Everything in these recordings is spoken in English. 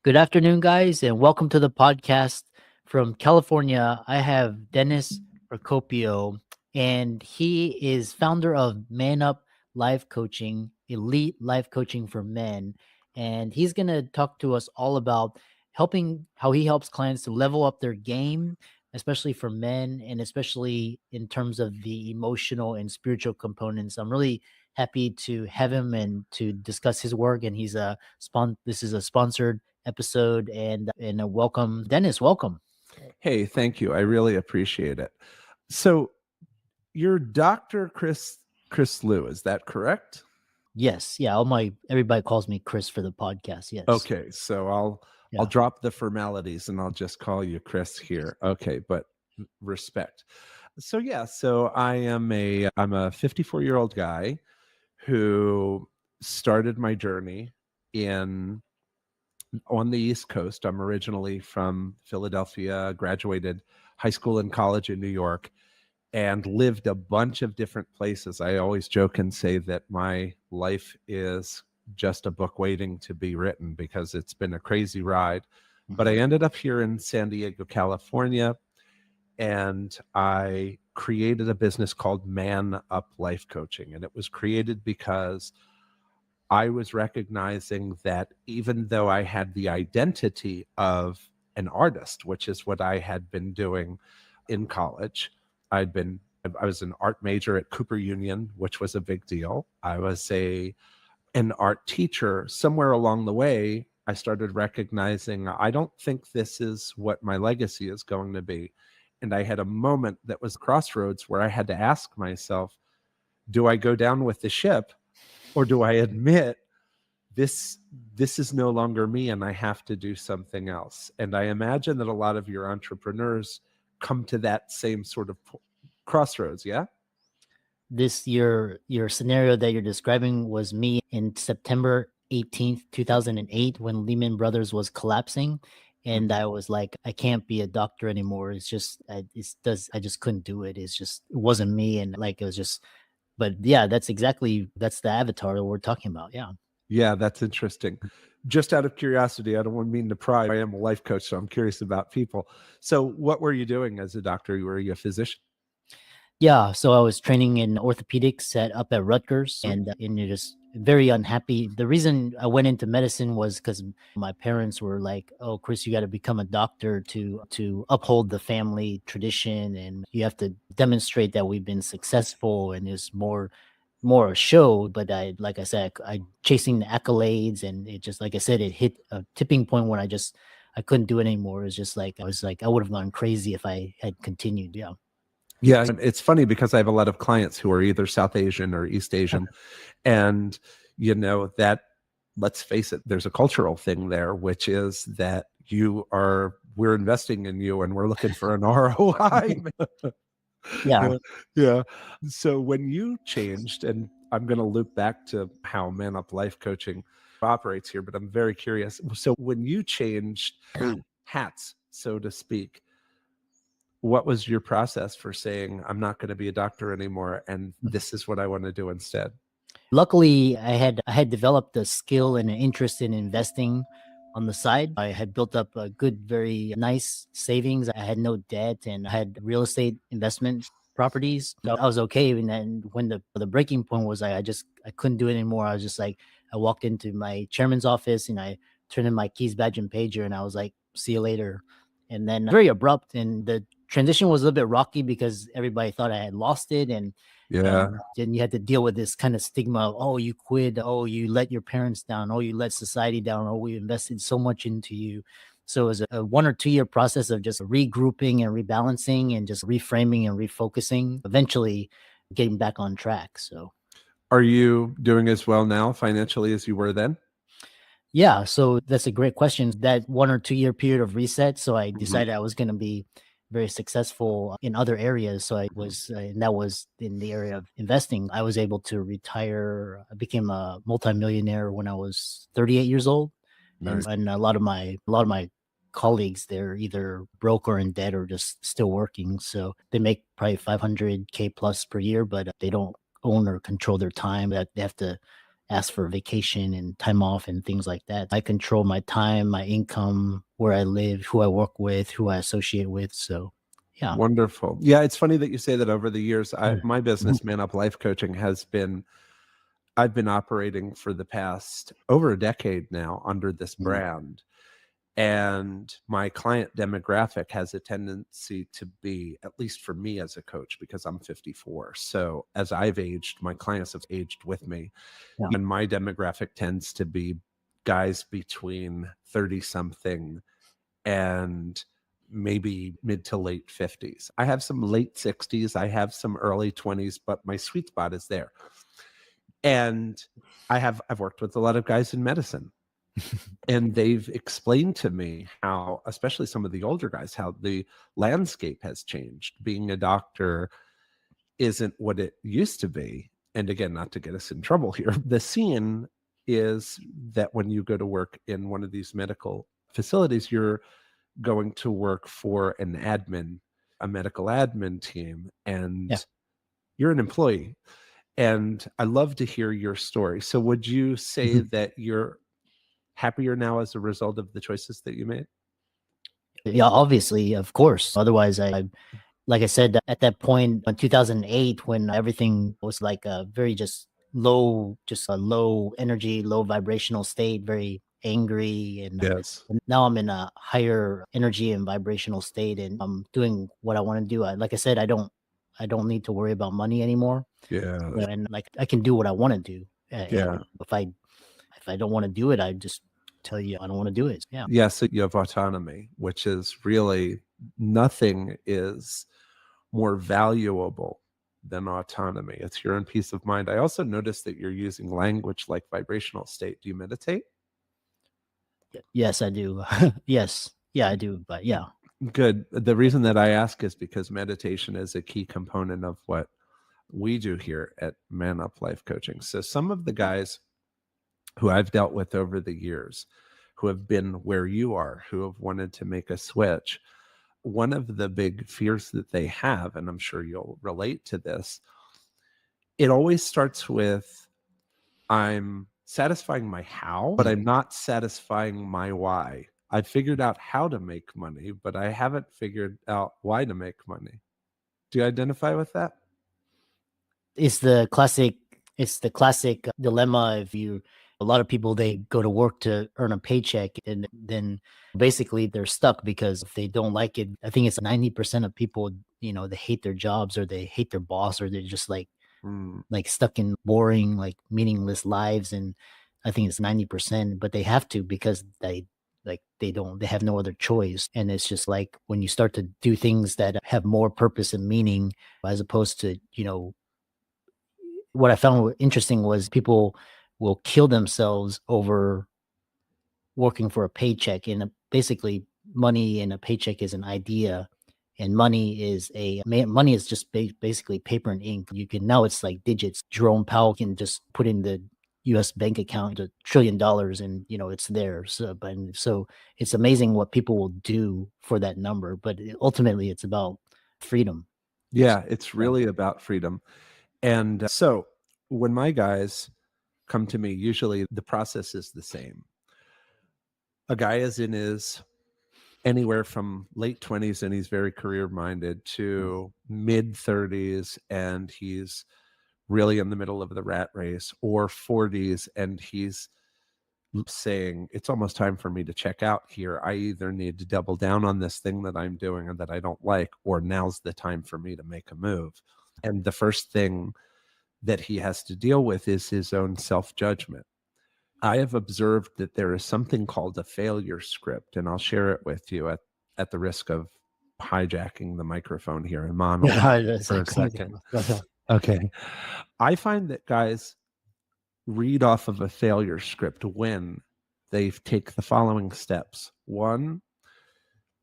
Good afternoon, guys, and welcome to the podcast from California. I have Dennis Procopio, and he is founder of Man Up Life Coaching, elite life coaching for men. And he's going to talk to us all about how he helps clients to level up their game, especially for men, and especially in terms of the emotional and spiritual components. I'm really happy to have him and to discuss his work. And this is a sponsored episode, and welcome, Dennis. Welcome. Hey, thank you. I really appreciate it. So you're Dr. Chris Liu, is that correct? Yes, yeah. Everybody calls me Chris for the podcast. Yes. Okay, so I'll Yeah. drop the formalities and I'll just call you Chris here. Okay, but respect. So I'm a 54-year-old guy who started my journey on the East Coast. I'm originally from Philadelphia, graduated high school and college in New York, and lived a bunch of different places. I always joke and say that my life is just a book waiting to be written because it's been a crazy ride. But I ended up here in San Diego, California, and I created a business called Man Up Life Coaching. And it was created because I was recognizing that even though I had the identity of an artist, which is what I had been doing in college, I was an art major at Cooper Union, which was a big deal. I was an art teacher. Somewhere along the way, I started recognizing I don't think this is what my legacy is going to be. And I had a moment that was crossroads where I had to ask myself, do I go down with the ship, or do I admit this is no longer me and I have to do something else? And I imagine that a lot of your entrepreneurs come to that same sort of crossroads. Yeah. Your scenario that you're describing was me in September 18th, 2008, when Lehman Brothers was collapsing. And I was like, I can't be a doctor anymore. I just couldn't do it. It wasn't me. And like, it was just, but yeah, that's the avatar that we're talking about. Yeah. Yeah, that's interesting. Just out of curiosity, I don't want to mean to pry. I am a life coach, so I'm curious about people. So what were you doing as a doctor? Were you a physician? Yeah, so I was training in orthopedics up at Rutgers, and you're just very unhappy. The reason I went into medicine was because my parents were like, "Oh, Chris, you got to become a doctor to uphold the family tradition, and you have to demonstrate that we've been successful." And it's more a show. But like I said, I chasing the accolades, and it just, like I said, it hit a tipping point when I couldn't do it anymore. It's just like I would have gone crazy if I had continued. Yeah. Yeah, and it's funny because I have a lot of clients who are either South Asian or East Asian, and that, let's face it, there's a cultural thing there, which is that we're investing in you and we're looking for an ROI. Yeah. Yeah. So when you changed, and I'm going to loop back to how Man Up Life Coaching operates here, but I'm very curious. So when you changed hats, so to speak, what was your process for saying, I'm not going to be a doctor anymore, and this is what I want to do instead? Luckily, I had developed a skill and an interest in investing on the side. I had built up a good, very nice savings. I had no debt, and I had real estate investment properties. So I was okay. And then when the breaking point was, I couldn't do it anymore. I was just like, I walked into my chairman's office and I turned in my keys, badge, and pager, and I was like, see you later. And then very abrupt, and the transition was a little bit rocky because everybody thought I had lost it, and then you had to deal with this kind of stigma of, oh, you quit, oh, you let your parents down, oh, you let society down, oh, we invested so much into you. So it was a 1 or 2 year process of just regrouping and rebalancing and just reframing and refocusing, eventually getting back on track. So are you doing as well now financially as you were then? yeah, so that's a great question. That 1 or 2 year period of reset. So I decided I was going to be very successful in other areas. So and that was in the area of investing. I was able to retire. I became a multimillionaire when I was 38 years old. Nice. And a lot of my colleagues, they're either broke or in debt or just still working. So they make probably 500K plus per year, but they don't own or control their time. That they have to ask for vacation and time off and things like that. I control my time, my income, where I live, who I work with, who I associate with. So, yeah. Wonderful. Yeah, it's funny that you say that. Over the years, Mm. my Mhm. business, Man Up Life Coaching, I've been operating for the past over a decade now under this Mhm. brand. And my client demographic has a tendency to be, at least for me as a coach, because I'm 54. So as I've aged, my clients have aged with me. Yeah. And my demographic tends to be guys between 30 something and maybe mid to late 50s. I have some late 60s, I have some early 20s, but my sweet spot is there. And I've worked with a lot of guys in medicine, and they've explained to me how, especially some of the older guys, how the landscape has changed. Being a doctor isn't what it used to be. And again, not to get us in trouble here, the scene is that when you go to work in one of these medical facilities, you're going to work for a medical admin team, Yeah. and you're an employee. And I love to hear your story. So would you say Mhm. that you're happier now as a result of the choices that you made? Yeah, obviously, of course. Otherwise, like I said, at that point in 2008, when everything was like a very just a low energy, low vibrational state, very angry. Yes. And now I'm in a higher energy and vibrational state, and I'm doing what I want to do. Like I said, I don't need to worry about money anymore. Yes. And like I can do what I want to do. Yeah. And if I don't want to do it, I just tell you I don't want to do it. Yeah. Yeah. So you have autonomy, which is really, nothing is more valuable than autonomy. It's your own peace of mind. I also noticed that you're using language like vibrational state. Do you meditate? Yes, I do. Yes. Yeah, I do. But yeah. Good. The reason that I ask is because meditation is a key component of what we do here at Man Up Life Coaching. So some of the guys who I've dealt with over the years, who have been where you are, who have wanted to make a switch, one of the big fears that they have, and I'm sure you'll relate to this, it always starts with, I'm satisfying my how, but I'm not satisfying my why. I figured out how to make money, but I haven't figured out why to make money. Do you identify with that? It's the classic it's the classic dilemma. If you A lot of people, they go to work to earn a paycheck, and then basically they're stuck because if they don't like it, I think it's 90% of people, they hate their jobs, or they hate their boss, or they're just Mm, like stuck in boring, like meaningless lives. And I think it's 90%, but they have to, because they have no other choice. And it's just like when you start to do things that have more purpose and meaning, as opposed to, what I found interesting was people will kill themselves over working for a paycheck. And basically, money and a paycheck is an idea, and money is just basically paper and ink. You can Now it's like digits. Jerome Powell can just put in the U.S. bank account $1 trillion, and it's there. So it's amazing what people will do for that number. But ultimately, it's about freedom. yeah, it's Yeah. really about freedom. And so when my guys come to me, usually the process is the same. A guy is in his anywhere from late 20s and he's very career minded, to mid 30s and he's really in the middle of the rat race, or 40s and he's saying, it's almost time for me to check out here. I either need to double down on this thing that I'm doing and that I don't like, or now's the time for me to make a move. And the first thing that he has to deal with is his own self judgment. I have observed that there is something called a failure script, and I'll share it with you at the risk of hijacking the microphone here and Yeah, monologuing that's for a like, second. Okay. I find that guys read off of a failure script when they take the following steps. One,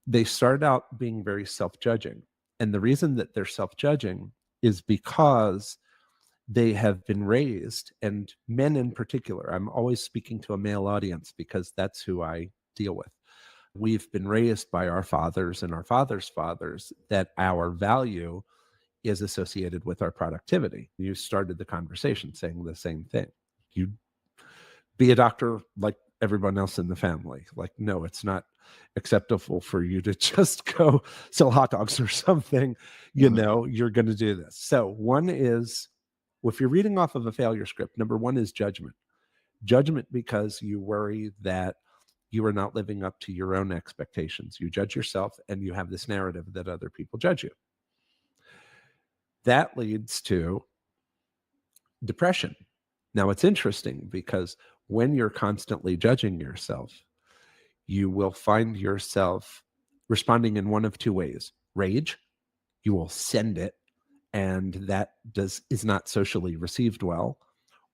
they start out being very self judging. And the reason that they're self judging is because they have been raised, and men in particular, I'm always speaking to a male audience because that's who I deal with. We've been raised by our fathers and our fathers' fathers that our value is associated with our productivity. You started the conversation saying the same thing. You Be a doctor like everyone else in the family. Like, no, it's not acceptable for you to just go sell hot dogs or something. You're going to do this. So one is, if you're reading off of a failure script, number one is judgment. Judgment because you worry that you are not living up to your own expectations. You judge yourself and you have this narrative that other people judge you. That leads to depression. Now, it's interesting because when you're constantly judging yourself, you will find yourself responding in one of two ways. Rage, you will send it, and that is not socially received well.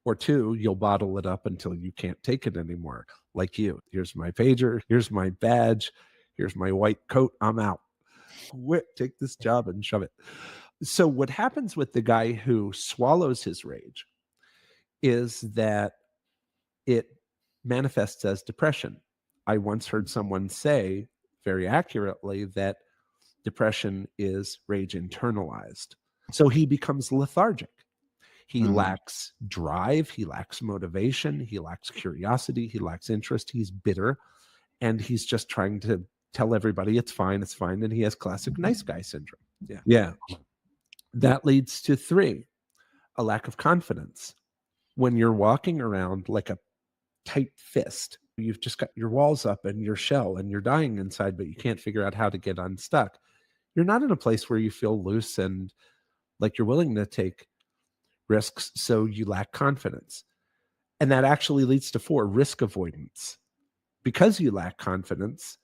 Or two, you'll bottle it up until you can't take it anymore. Like you. Here's my pager, here's my badge, here's my white coat, I'm out. Quit, take this job and shove it. So what happens with the guy who swallows his rage is that it manifests as depression. I once heard someone say very accurately that depression is rage internalized. So he becomes lethargic. He lacks drive, he lacks motivation, he lacks curiosity, he lacks interest, he's bitter, and he's just trying to tell everybody it's fine, and he has classic nice guy syndrome. Yeah. That leads to three, a lack of confidence. When you're walking around like a tight fist, you've just got your walls up and your shell and you're dying inside, but you can't figure out how to get unstuck. You're not in a place where you feel loose and like you're willing to take risks, so you lack confidence. And that actually leads to four, risk avoidance. Because you lack confidence,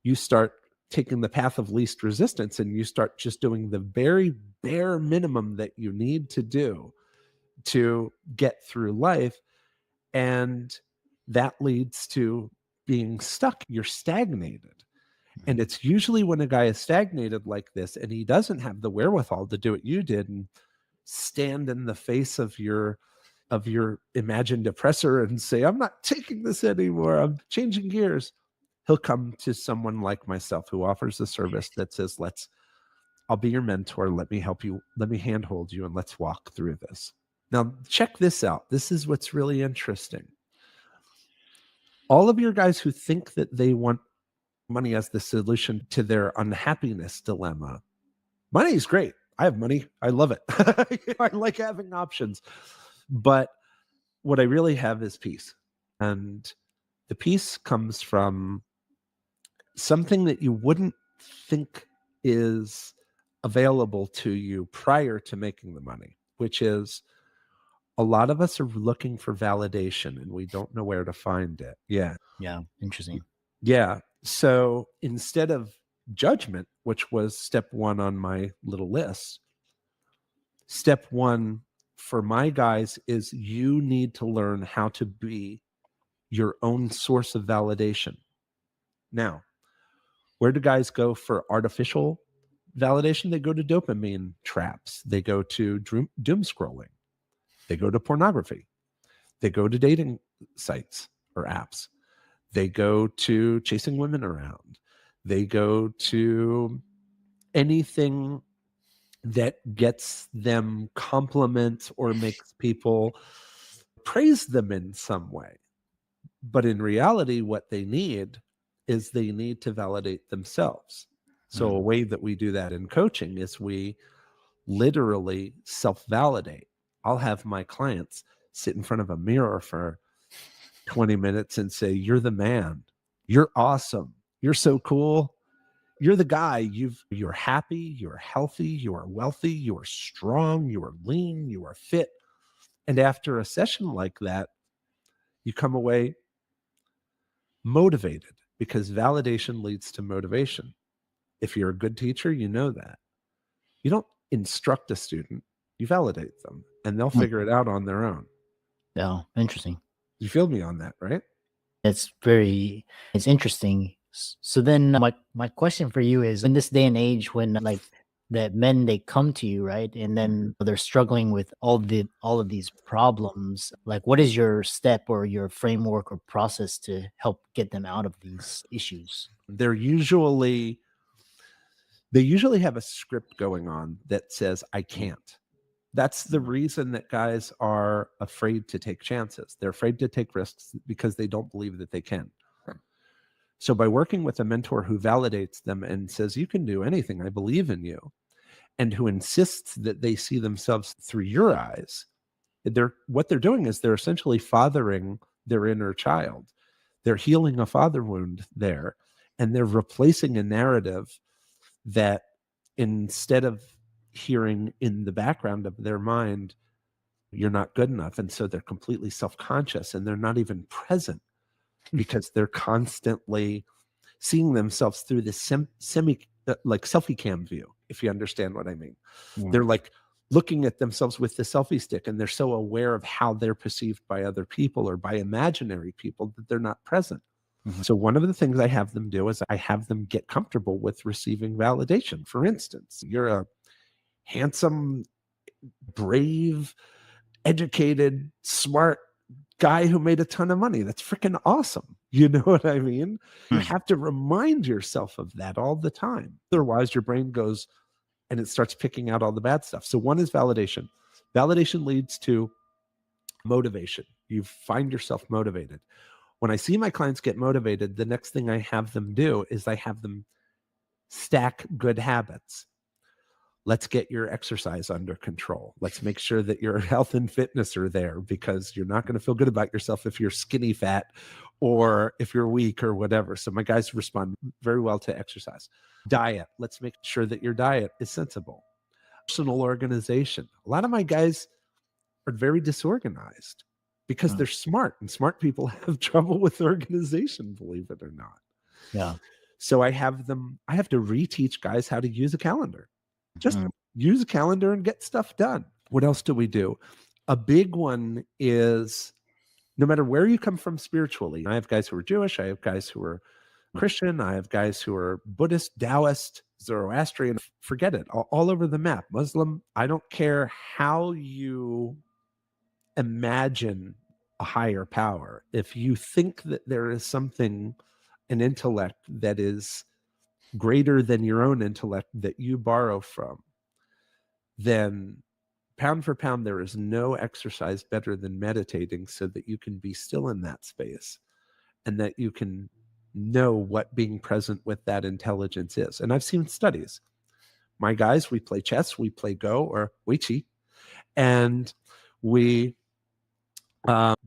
you start taking the path of least resistance and you start just doing the very bare minimum that you need to do to get through life. And that leads to being stuck. You're stagnated. And it's usually when a guy is stagnated like this and he doesn't have the wherewithal to do what you did and stand in the face of your imagined oppressor and say, I'm not taking this anymore, I'm changing gears. He'll come to someone like myself who offers a service that says, I'll be your mentor, let me help you, let me handhold you, and let's walk through this. Now, check this out. This is what's really interesting. All of your guys who think that they want money as the solution to their unhappiness dilemma, money is great. I have money. I love it. I like having options. But what I really have is peace. And the peace comes from something that you wouldn't think is available to you prior to making the money, which is a lot of us are looking for validation and we don't know where to find it. Yeah. Yeah. Interesting. Yeah. So instead of judgment, which was step one on my little list, step one for my guys is you need to learn how to be your own source of validation. Now, where do guys go for artificial validation? They go to dopamine traps. They go to doom scrolling. They go to pornography. They go to dating sites or apps. They go to chasing women around. They go to anything that gets them compliments or makes people praise them in some way. But in reality, what they need is they need to validate themselves. So a way that we do that in coaching is we literally self-validate. I'll have my clients sit in front of a mirror for 20 minutes and say, you're the man. You're awesome. You're so cool. You're the guy. You're happy. You're healthy. You are wealthy. You are strong. You are lean. You are fit. And after a session like that, you come away motivated because validation leads to motivation. If you're a good teacher, you know that. You don't instruct a student, you validate them and they'll figure it out on their own. Yeah. Interesting. You feel me on that, right? It's interesting. So then my question for you is, in this day and age when like that men, they come to you, right? And then they're struggling with all of these problems. Like, what is your step or your framework or process to help get them out of these issues? They usually have a script going on that says, I can't. That's the reason that guys are afraid to take chances. They're afraid to take risks because they don't believe that they can. So by working with a mentor who validates them and says, you can do anything, I believe in you, and who insists that they see themselves through your eyes, what they're doing is they're essentially fathering their inner child. They're healing a father wound there, and they're replacing a narrative that, instead of hearing in the background of their mind, you're not good enough. And so they're completely self-conscious and they're not even present because they're constantly seeing themselves through this like selfie cam view, if you understand what I mean. Yeah. They're like looking at themselves with the selfie stick, and they're so aware of how they're perceived by other people or by imaginary people that they're not present. So one of the things I have them do is I have them get comfortable with receiving validation. For instance, you're a handsome, brave, educated, smart guy who made a ton of money. That's freaking awesome. You know what I mean? You have to remind yourself of that all the time. Otherwise, your brain goes and it starts picking out all the bad stuff. So one is validation. Validation leads to motivation. You find yourself motivated. When I see my clients get motivated, the next thing I have them do is I have them stack good habits. Let's get your exercise under control. Let's make sure that your health and fitness are there, because you're not going to feel good about yourself if you're skinny fat or if you're weak or whatever. So my guys respond very well to exercise. Diet. Let's make sure that your diet is sensible. Personal organization. A lot of my guys are very disorganized because they're smart, and smart people have trouble with organization, believe it or not. Yeah. So I have to reteach guys how to use a calendar. Just use a calendar and get stuff done. What else do we do? A big one is, no matter where you come from spiritually, I have guys who are Jewish, I have guys who are Christian, I have guys who are Buddhist, Taoist, Zoroastrian, forget it, all over the map. Muslim, I don't care how you imagine a higher power. If you think that there is something, an intellect that is greater than your own intellect that you borrow from, then pound for pound, there is no exercise better than meditating, so that you can be still in that space and that you can know what being present with that intelligence is. And I've seen studies. My guys, we play chess, we play Go or Weiqi, and we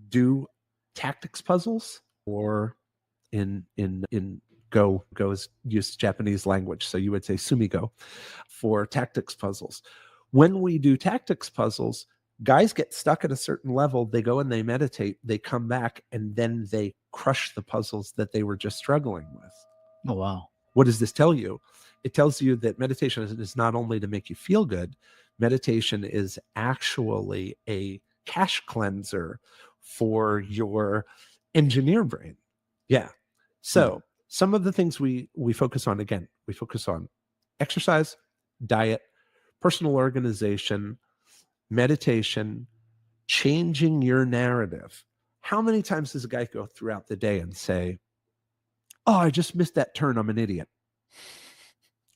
do tactics puzzles, or in Go is used Japanese language, so you would say sumigo for tactics puzzles. When we do tactics puzzles, guys get stuck at a certain level, they go and they meditate, they come back, and then they crush the puzzles that they were just struggling with. Oh, wow. What does this tell you? It tells you that meditation is not only to make you feel good, meditation is actually a cache cleanser for your engineer brain. Yeah. So some of the things we focus on, again, we focus on exercise, diet, personal organization, meditation, changing your narrative. How many times does a guy go throughout the day and say, oh, I just missed that turn, I'm an idiot?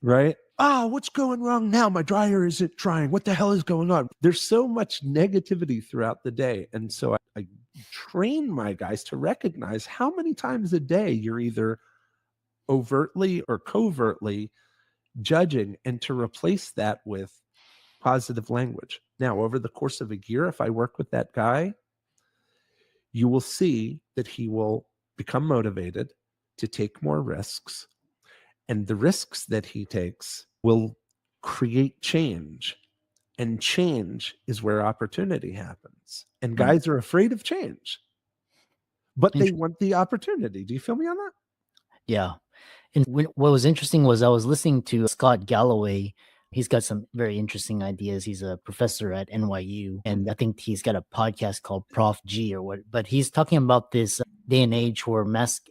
Right? Oh, what's going wrong now? My dryer isn't drying. What the hell is going on? There's so much negativity throughout the day. And so I train my guys to recognize how many times a day you're either overtly or covertly judging, and to replace that with positive language. Now, over the course of a year, if I work with that guy, you will see that he will become motivated to take more risks. And the risks that he takes will create change. And change is where opportunity happens. And guys are afraid of change, but they want the opportunity. Do you feel me on that? Yeah. And what was interesting was I was listening to Scott Galloway. He's got some very interesting ideas. He's a professor at NYU, and I think he's got a podcast called Prof G or what. But he's talking about this day and age where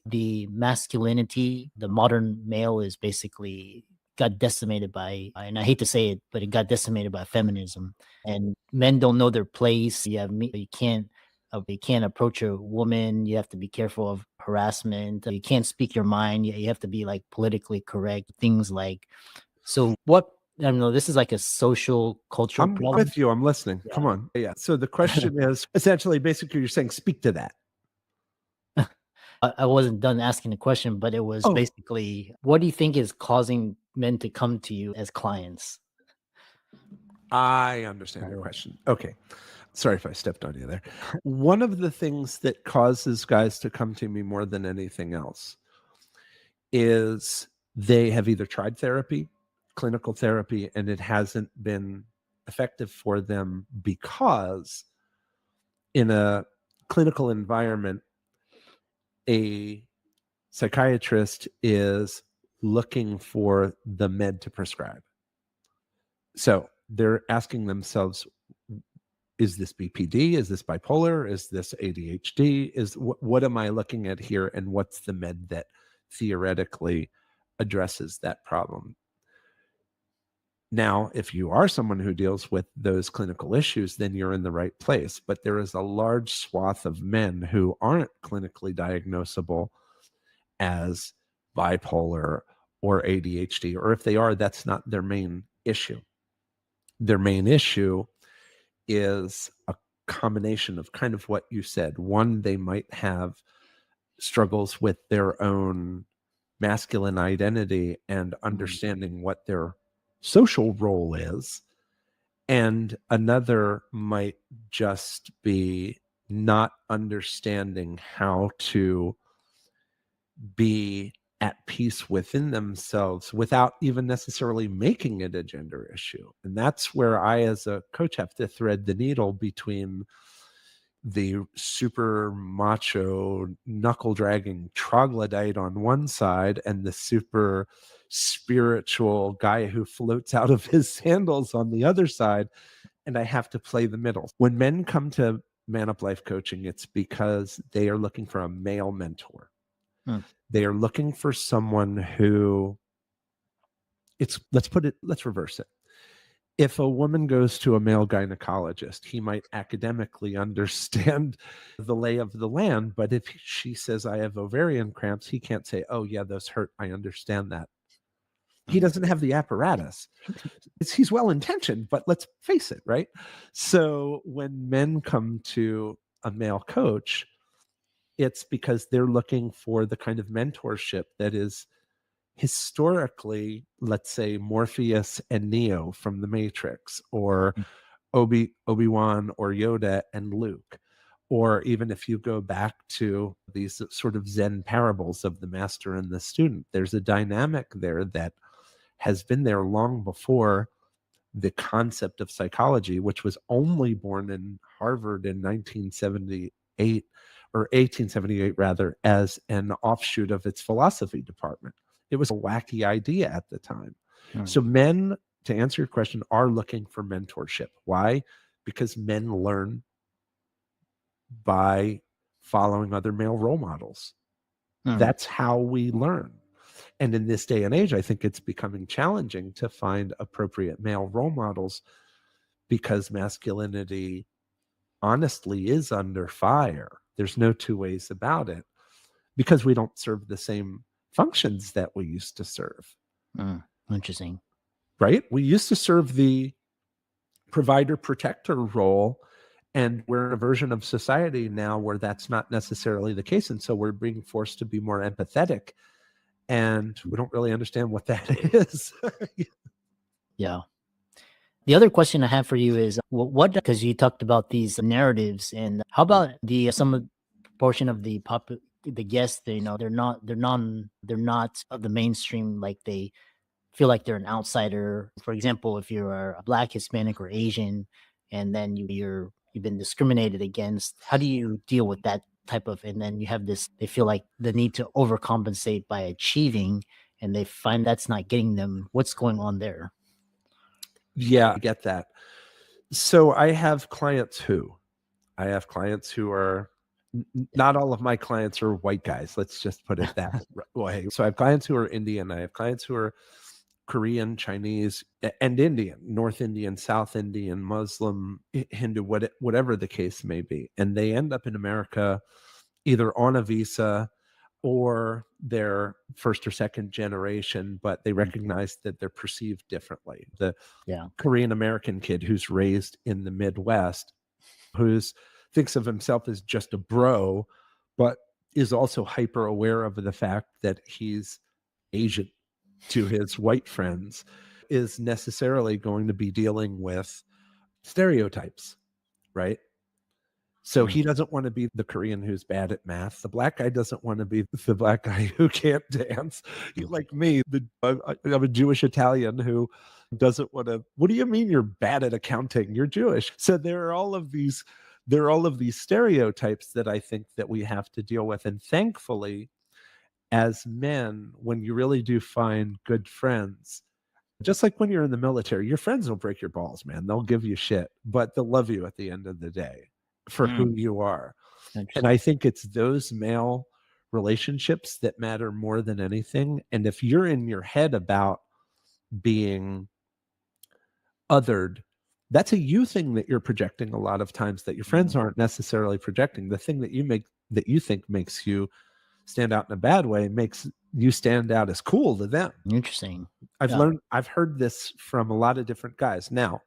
the masculinity, the modern male, is basically got decimated by, and I hate to say it, but it got decimated by feminism, and men don't know their place. You can't approach a woman. You have to be careful of harassment. You can't speak your mind. You have to be like politically correct. Things like, so what I don't know, this is like a social cultural I'm problem. with you. I'm listening. Come Yeah. on. Yeah. So the question is essentially, basically, you're saying speak to that. I wasn't done asking the question, but it was Oh, basically, what do you think is causing men to come to you as clients? I understand your Right. question. Okay. Sorry if I stepped on you there. One of the things that causes guys to come to me more than anything else is they have either tried therapy, clinical therapy, and it hasn't been effective for them because in a clinical environment, a psychiatrist is looking for the med to prescribe. So they're asking themselves, is this BPD? Is this bipolar? Is this ADHD? What am I looking at here? And what's the med that theoretically addresses that problem? Now, if you are someone who deals with those clinical issues, then you're in the right place. But there is a large swath of men who aren't clinically diagnosable as bipolar or ADHD, or if they are, that's not their main issue. Their main issue is a combination of kind of what you said. One, they might have struggles with their own masculine identity and Mm, understanding what their social role is. And another might just be not understanding how to be at peace within themselves without even necessarily making it a gender issue. And that's where I, as a coach, have to thread the needle between the super macho, knuckle dragging troglodyte on one side and the super spiritual guy who floats out of his sandals on the other side. And I have to play the middle. When men come to Man Up Life coaching, it's because they are looking for a male mentor. mm, They are looking for someone who let's reverse it. If a woman goes to a male gynecologist, he might academically understand the lay of the land. But if she says, I have ovarian cramps, he can't say, oh, yeah, those hurt. I understand that. He mm, doesn't have the apparatus. He's well intentioned, but let's face it, right? So when men come to a male coach, it's because they're looking for the kind of mentorship that is historically, let's say, Morpheus and Neo from the Matrix, or mm, Obi-Wan or Yoda and Luke. Or even if you go back to these sort of Zen parables of the master and the student, there's a dynamic there that has been there long before the concept of psychology, which was only born in Harvard in 1978 or 1878, rather, as an offshoot of its philosophy department. It was a wacky idea at the time. mm, So, men, to answer your question, are looking for mentorship. Why? Because men learn by following other male role models. mm, That's how we learn. And in this day and age, I think it's becoming challenging to find appropriate male role models because masculinity honestly is under fire. There's no two ways about it because we don't serve the same functions that we used to serve, mm. Interesting. right? We used to serve the provider protector role, and we're in a version of society now where that's not necessarily the case. And so we're being forced to be more empathetic, and we don't really understand what that is. Yeah. The other question I have for you is what, because you talked about these narratives, and how about the some portion of the guests, they're not of the mainstream, like they feel like they're an outsider. For example, if you're a Black, Hispanic, or Asian, and then you've been discriminated against, how do you deal with that type of? And then you have this, they feel like the need to overcompensate by achieving, and they find that's not getting them. What's going on there? Yeah, I get that. So I have clients who are not all of my clients are white guys. Let's just put it that way. So I have clients who are Indian. I have clients who are Korean, Chinese, and Indian, North Indian, South Indian, Muslim, Hindu, whatever the case may be. And they end up in America either on a visa or they're first or second generation, but they recognize that they're perceived differently. The Yeah. Korean American kid who's raised in the Midwest, who's thinks of himself as just a bro, but is also hyper aware of the fact that he's Asian to his white friends, is necessarily going to be dealing with stereotypes, right? So Mm. he doesn't want to be the Korean who's bad at math. The black guy doesn't want to be the black guy who can't dance. Like me, I'm a Jewish Italian who doesn't want to. What do you mean you're bad at accounting? You're Jewish. So there are all of these stereotypes that I think that we have to deal with. And thankfully, as men, when you really do find good friends, just like when you're in the military, your friends will break your balls, man. They'll give you shit, but they'll love you at the end of the day for Mm. who you are. And Interesting. I think it's those male relationships that matter more than anything. And if you're in your head about being othered, that's a you thing that you're projecting a lot of times that your friends Mm. aren't necessarily projecting. The thing that you think makes you stand out in a bad way makes you stand out as cool to them. Interesting. I've Yeah. learned, I've heard this from a lot of different guys. Now,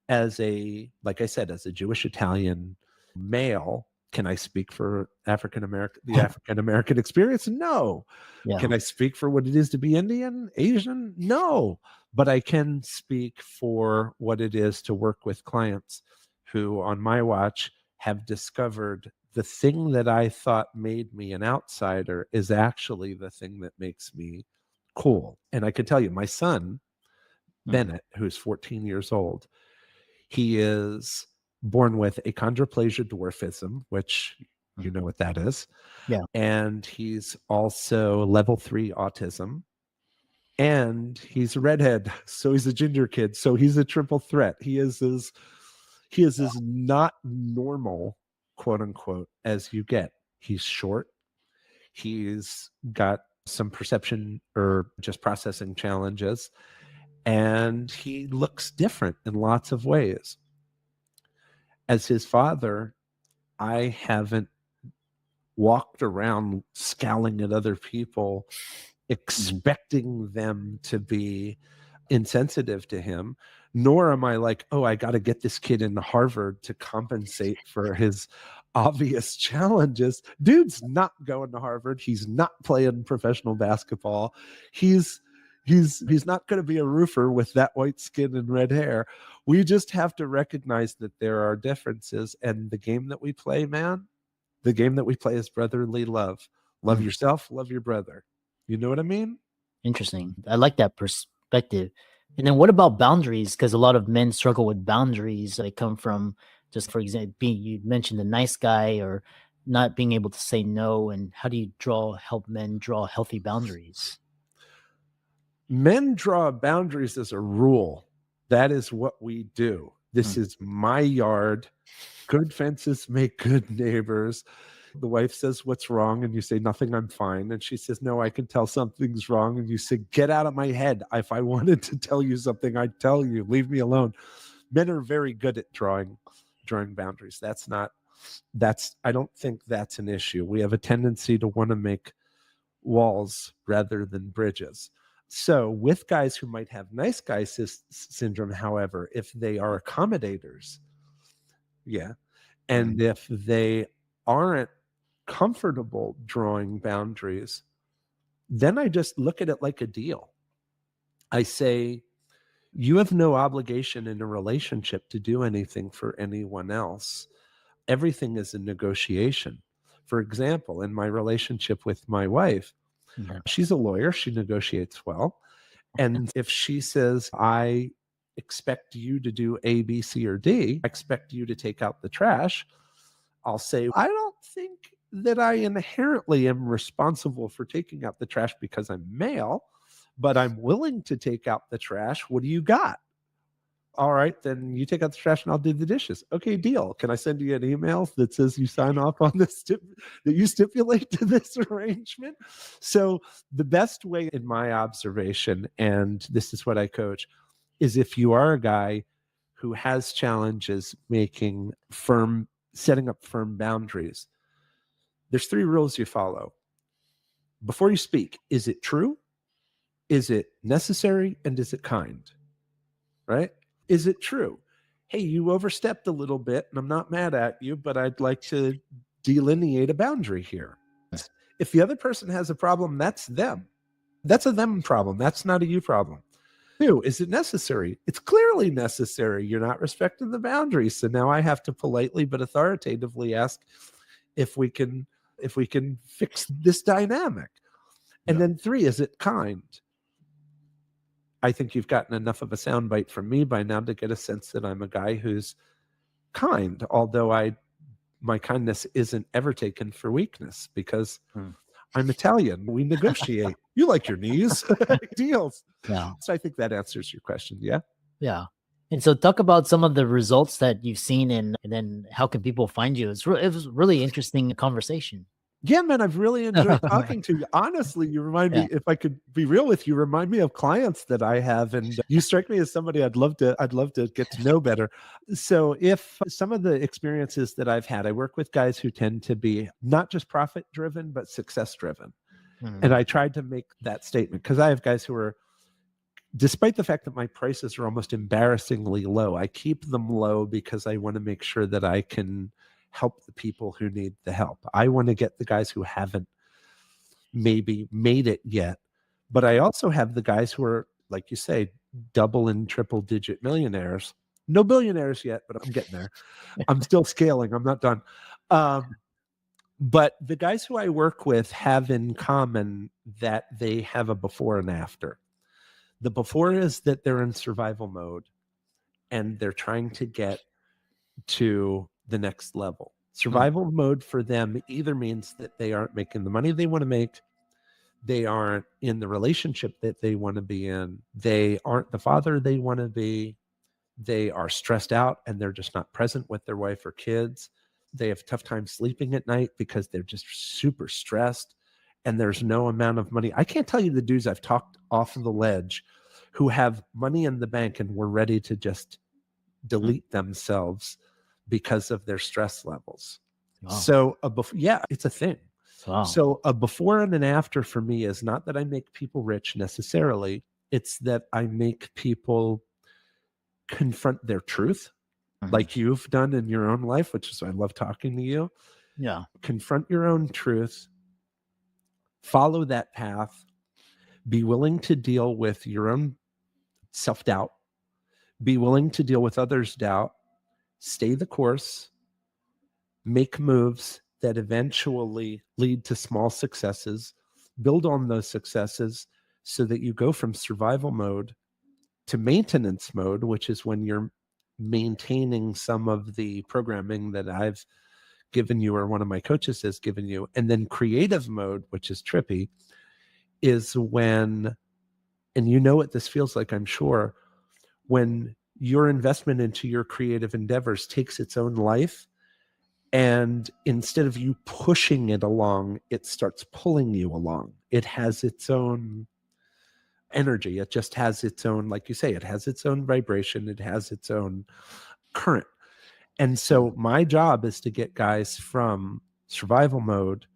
like I said, as a Jewish Italian male, can I speak for the African American experience? No. Yeah. Can I speak for what it is to be Indian, Asian? No. But I can speak for what it is to work with clients who, on my watch, have discovered the thing that I thought made me an outsider is actually the thing that makes me cool. And I can tell you, my son, Mm. Bennett, who's 14 years old, he is born with achondroplasia dwarfism, which you Mm. know what that is. Yeah. And he's also level 3 autism. And he's a redhead. So he's a ginger kid. So he's a triple threat. He is as not normal, quote unquote, as you get. He's short. He's got some perception or just processing challenges. And he looks different in lots of ways. As his father, I haven't walked around scowling at other people, Mm. expecting them to be insensitive to him, nor am I like, oh, I got to get this kid into Harvard to compensate for his obvious challenges. Dude's not going to Harvard. He's not playing professional basketball. He's not going to be a roofer with that white skin and red hair. We just have to recognize that there are differences, and the game that we play, man, the game that we play is brotherly love. Love Mm. yourself, love your brother. You know what I mean? Interesting. I like that perspective. And then what about boundaries? Because a lot of men struggle with boundaries. They come from, just for example, being, you mentioned the nice guy or not being able to say no. And how do you help men draw healthy boundaries? Men draw boundaries as a rule. That is what we do. This Mm. is my yard. Good fences make good neighbors. The wife says, "What's wrong?" And you say, "Nothing, I'm fine." And she says, "No, I can tell something's wrong." And you say, "Get out of my head. If I wanted to tell you something, I'd tell you. Leave me alone." Men are very good at drawing boundaries. I don't think that's an issue. We have a tendency to want to make walls rather than bridges. So, with guys who might have nice guy syndrome, however, if they are accommodators, yeah, Mm. and if they aren't comfortable drawing boundaries, then I just look at it like a deal. I say, you have no obligation in a relationship to do anything for anyone else. Everything is a negotiation. For example, in my relationship with my wife, Yeah. she's a lawyer, she negotiates well. And if she says, I expect you to do A, B, C, or D, I expect you to take out the trash, I'll say, I don't think that I inherently am responsible for taking out the trash because I'm male, but I'm willing to take out the trash. What do you got? All right, then you take out the trash and I'll do the dishes. Okay, deal. Can I send you an email that says you sign off on this, that you stipulate to this arrangement? So, the best way, in my observation, and this is what I coach, is if you are a guy who has challenges setting up firm boundaries, there's 3 rules you follow. before you speak, is it true? Is it necessary? And is it kind? Right? Is it true? Hey, you overstepped a little bit and I'm not mad at you, but I'd like to delineate a boundary here. If the other person has a problem, that's them. That's a them problem. That's not a you problem. Two, is it necessary? It's clearly necessary. You're not respecting the boundaries. So now I have to politely but authoritatively ask if we can fix this dynamic. And then three, is it kind? I think you've gotten enough of a soundbite from me by now to get a sense that I'm a guy who's kind, although my kindness isn't ever taken for weakness because I'm Italian. We negotiate. You like your knees. Deals. Yeah. So I think that answers your question. Yeah. Yeah. And so talk about some of the results that you've seen and then how can people find you? It was really interesting conversation. Yeah, man, I've really enjoyed talking to you. Honestly, you remind me, if I could be real with you, remind me of clients that I have. And you strike me as somebody I'd love to get to know better. So if some of the experiences that I've had, I work with guys who tend to be not just profit driven, but success driven. And I tried to make that statement because I have guys who are, despite the fact that my prices are almost embarrassingly low, I keep them low because I want to make sure that I can help the people who need the help. I want to get the guys who haven't maybe made it yet, but I also have the guys who are, like you say, double and triple digit millionaires. No billionaires yet, but I'm getting there. I'm still scaling. I'm not done. But the guys who I work with have in common that they have a before and after. The before is that they're in survival mode and they're trying to get to the next level. Survival mode for them either means that they aren't making the money they want to make, they aren't in the relationship that they want to be in, they aren't the father they want to be, they are stressed out and they're just not present with their wife or kids. They have a tough time sleeping at night because they're just super stressed and there's no amount of money. I can't tell you the dudes I've talked off of the ledge who have money in the bank and were ready to just delete themselves because of their stress levels. Wow. So it's a thing. Wow. So a before and an after for me is not that I make people rich necessarily. It's that I make people confront their truth, like you've done in your own life, which is why I love talking to you. Yeah. Confront your own truth, follow that path, be willing to deal with your own self-doubt, be willing to deal with others' doubt, stay the course, make moves that eventually lead to small successes, build on those successes so that you go from survival mode to maintenance mode, which is when you're maintaining some of the programming that I've given you or one of my coaches has given you. And then creative mode, which is trippy, is when, and you know what this feels like, I'm sure, when your investment into your creative endeavors takes its own life, and instead of you pushing it along, it starts pulling you along. It has its own energy. It just has its own, like you say, it has its own vibration. It has its own current. And so my job is to get guys from survival mode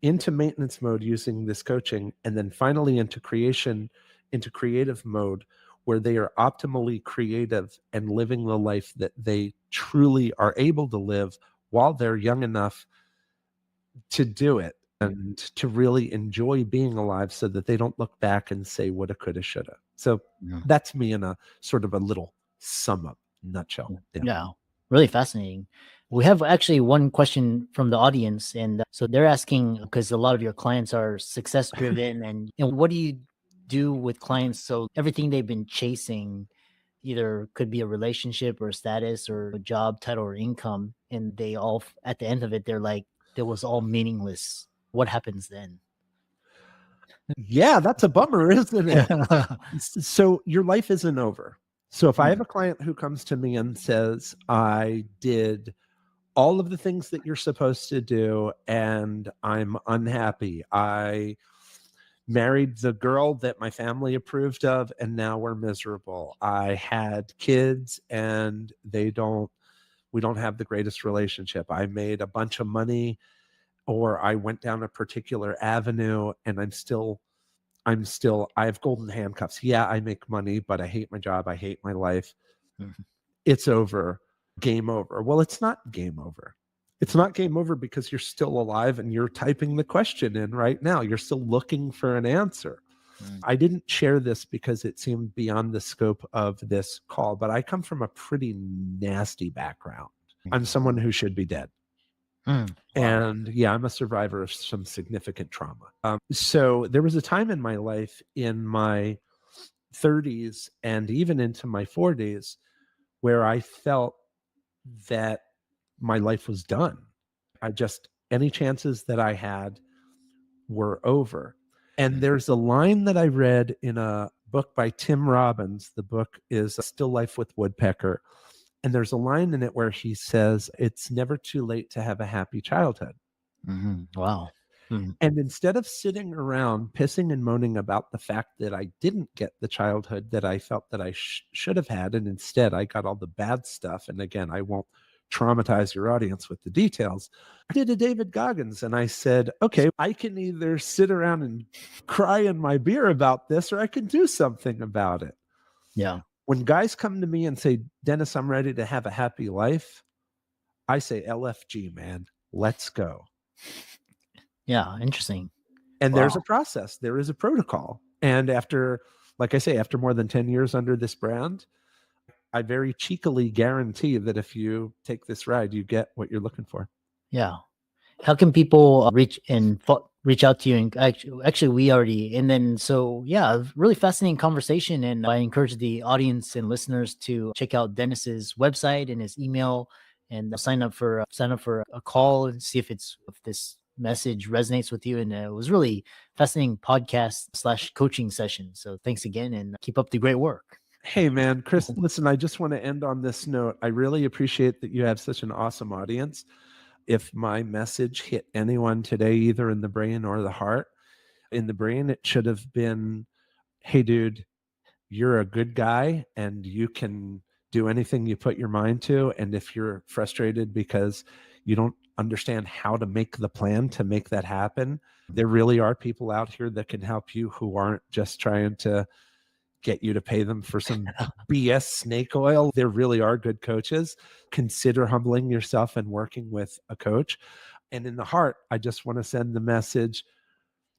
into maintenance mode using this coaching, and then finally into creative mode, where they are optimally creative and living the life that they truly are able to live while they're young enough to do it and to really enjoy being alive so that they don't look back and say woulda, coulda, shoulda. So that's me in a sort of a little sum up nutshell. Yeah. Really fascinating. We have actually one question from the audience, and so they're asking, because a lot of your clients are success driven, and what do you do with clients so everything they've been chasing either could be a relationship or status or a job title or income, and they all at the end of it they're like, it was all meaningless. What happens then? Yeah, that's a bummer, isn't it? So your life isn't over. So if I have a client who comes to me and says, I did all of the things that you're supposed to do and I'm unhappy, I married the girl that my family approved of and now we're miserable, I had kids and we don't have the greatest relationship, I made a bunch of money or I went down a particular avenue and I have golden handcuffs. Yeah, I make money, but I hate my job. I hate my life. Mhm. It's over, game over. Well, it's not game over. It's not game over because you're still alive and you're typing the question in right now. You're still looking for an answer. Mm. I didn't share this because it seemed beyond the scope of this call, but I come from a pretty nasty background. I'm someone who should be dead. Wow. And yeah, I'm a survivor of some significant trauma. So there was a time in my life in my 30s and even into my 40s where I felt that my life was done. Any chances that I had were over. And there's a line that I read in a book by Tim Robbins. The book is Still Life with Woodpecker. And there's a line in it where he says, it's never too late to have a happy childhood. Wow. Mhm. And instead of sitting around pissing and moaning about the fact that I didn't get the childhood that I felt that I should have had, and instead I got all the bad stuff, and again, I won't traumatize your audience with the details, I did a David Goggins and I said, okay, I can either sit around and cry in my beer about this, or I can do something about it. Yeah. When guys come to me and say, Dennis, I'm ready to have a happy life, I say, LFG, man, let's go. Yeah. Interesting. And there's Wow. a process, there is a protocol. And after, like I say, after more than 10 years under this brand, I very cheekily guarantee that if you take this ride, you get what you're looking for. Yeah. How can people reach out to you? And actually, we already, and then so yeah, really fascinating conversation. And I encourage the audience and listeners to check out Dennis's website and his email, and sign up for a call and see if this message resonates with you. And it was really fascinating podcast / coaching session. So thanks again, and keep up the great work. Hey, man, Chris, listen, I just want to end on this note. I really appreciate that you have such an awesome audience. If my message hit anyone today, either in the brain or the heart, in the brain, it should have been, hey, dude, you're a good guy and you can do anything you put your mind to. And if you're frustrated because you don't understand how to make the plan to make that happen, there really are people out here that can help you who aren't just trying to get you to pay them for some BS snake oil. There really are good coaches. Consider humbling yourself and working with a coach. And in the heart, I just want to send the message,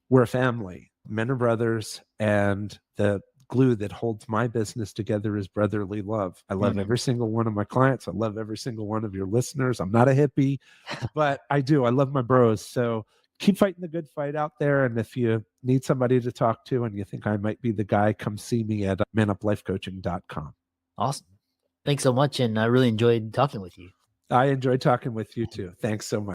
we're a family. Men are brothers, and the glue that holds my business together is brotherly love. I love every single one of my clients. I love every single one of your listeners. I'm not a hippie, but I do. I love my bros. So keep fighting the good fight out there. And if you need somebody to talk to and you think I might be the guy, come see me at manuplifecoaching.com. Awesome. Thanks so much. And I really enjoyed talking with you. I enjoyed talking with you too. Thanks so much.